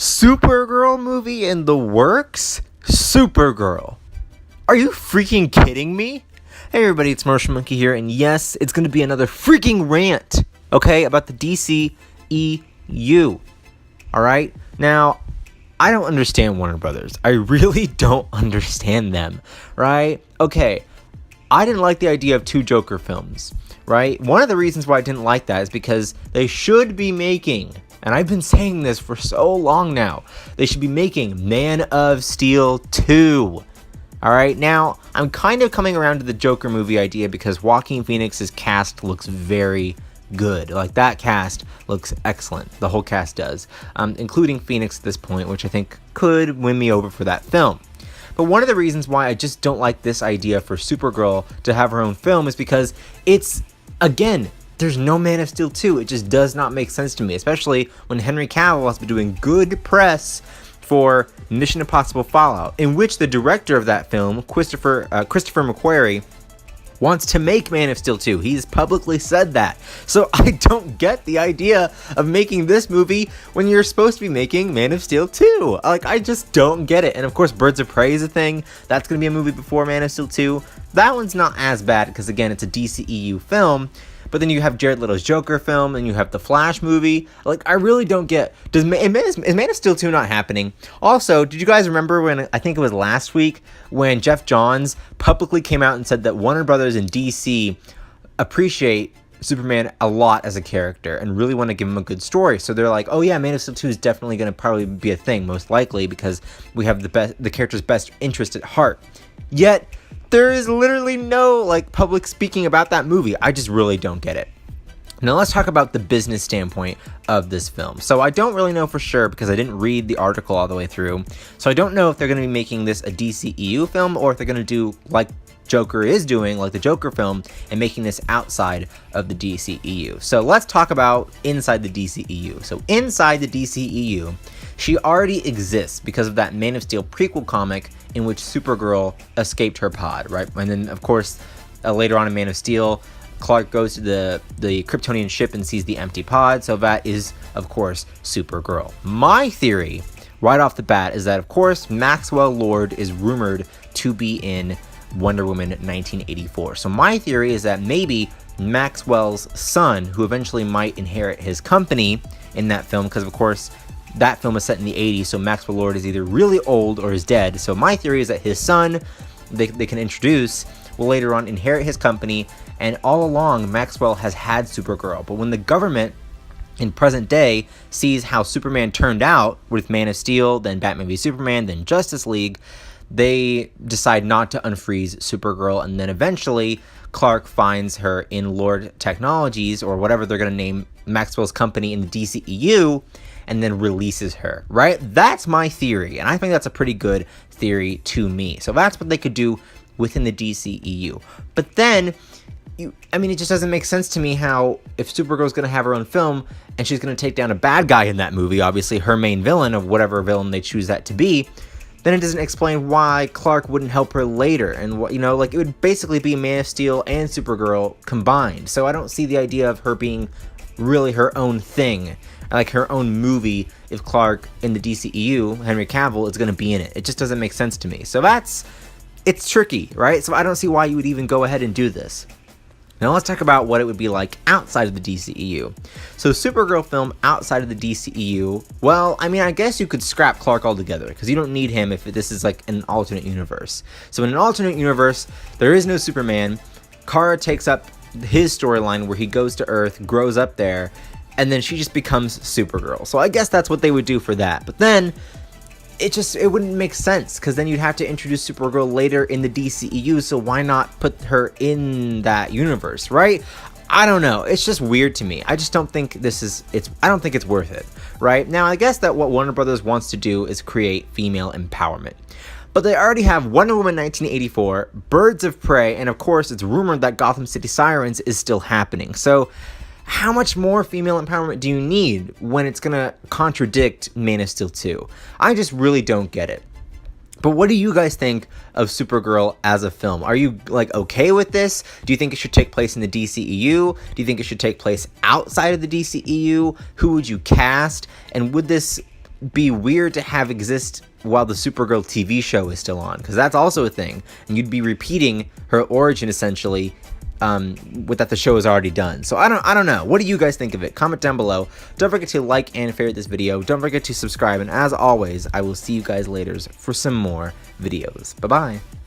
Supergirl movie in the works? Supergirl. Are you freaking kidding me? Hey everybody, it's Marshall Monkey here, and yes, it's going to be another freaking rant, okay, about the DCEU. Alright? Now, I don't understand Warner Brothers. I really don't understand them, right? Okay, I didn't like the idea of two Joker films, right? One of the reasons why I didn't like that is because they should be making, and I've been saying this for so long now, they should be making Man of Steel 2. Alright, now, I'm kind of coming around to the Joker movie idea because Joaquin Phoenix's cast looks very good. Like, that cast looks excellent. The whole cast does. Including Phoenix at this point, which I think could win me over for that film. But one of the reasons why I just don't like this idea for Supergirl to have her own film is because it's, again, there's no Man of Steel 2. It just does not make sense to me, especially when Henry Cavill has been doing good press for Mission Impossible Fallout, in which the director of that film, Christopher McQuarrie, wants to make Man of Steel 2. He's publicly said that. So I don't get the idea of making this movie when you're supposed to be making Man of Steel 2. Like, I just don't get it. And of course, Birds of Prey is a thing. That's going to be a movie before Man of Steel 2. That one's not as bad because, again, it's a DCEU film. But then you have Jared Leto's Joker film, and you have the Flash movie. Like, I really don't get... is Man of Steel 2 not happening? Also, did you guys remember when, I think it was last week, when Jeff Johns publicly came out and said that Warner Brothers and DC appreciate Superman a lot as a character and really want to give him a good story? So they're like, oh yeah, Man of Steel 2 is definitely going to probably be a thing, most likely, because we have the character's best interest at heart. Yet... there is literally no, public speaking about that movie. I just really don't get it. Now let's talk about the business standpoint of this film. So I don't really know for sure because I didn't read the article all the way through. So I don't know if they're going to be making this a DCEU film or if they're going to do like Joker is doing, like the Joker film, and making this outside of the DCEU. So let's talk about inside the DCEU. So inside the DCEU, she already exists because of that Man of Steel prequel comic in which Supergirl escaped her pod, right? And then, of course, later on in Man of Steel, Clark goes to the Kryptonian ship and sees the empty pod, so that is, of course, Supergirl. My theory, right off the bat, is that, of course, Maxwell Lord is rumored to be in Wonder Woman 1984. So my theory is that maybe Maxwell's son, who eventually might inherit his company in that film, because, of course, that film is set in the 80s, so Maxwell Lord is either really old or is dead. So my theory is that his son, they can introduce, will later on inherit his company, and all along Maxwell has had Supergirl. But when the government in present day sees how Superman turned out with Man of Steel, then Batman v Superman, then Justice League, they decide not to unfreeze Supergirl, and then eventually Clark finds her in Lord Technologies, or whatever they're going to name Maxwell's company in the DCEU, and then releases her, right? That's my theory, and I think that's a pretty good theory to me. So that's what they could do within the DCEU. But then, it just doesn't make sense to me how, if Supergirl's going to have her own film, and she's going to take down a bad guy in that movie, obviously her main villain of whatever villain they choose that to be, then it doesn't explain why Clark wouldn't help her later, and it would basically be Man of Steel and Supergirl combined. So I don't see the idea of her being really her own thing, like her own movie, if Clark in the DCEU, Henry Cavill, is going to be in it. It just doesn't make sense to me. So it's tricky, right? So I don't see why you would even go ahead and do this. Now let's talk about what it would be like outside of the DCEU. So Supergirl film outside of the DCEU, well, I guess you could scrap Clark altogether because you don't need him if this is like an alternate universe. So in an alternate universe, there is no Superman. Kara takes up his storyline where he goes to Earth, grows up there, and then she just becomes Supergirl. So I guess that's what they would do for that. But then it wouldn't make sense because then you'd have to introduce Supergirl later in the DCEU, so why not put her in that universe, right? I don't know. It's just weird to me. I just don't think I don't think it's worth it, right? Now, I guess that what Warner Brothers wants to do is create female empowerment. But they already have Wonder Woman 1984, Birds of Prey, and of course it's rumored that Gotham City Sirens is still happening. So how much more female empowerment do you need when it's going to contradict Man of Steel 2? I just really don't get it. But what do you guys think of Supergirl as a film? Are you okay with this? Do you think it should take place in the DCEU? Do you think it should take place outside of the DCEU? Who would you cast? And would this be weird to have exist while the Supergirl TV show is still on, because that's also a thing, and you'd be repeating her origin essentially, with that the show is already done. So I don't know. What do you guys think of it? Comment down below. Don't forget to like and favorite this video. Don't forget to subscribe, and as always, I will see you guys later for some more videos. Bye bye.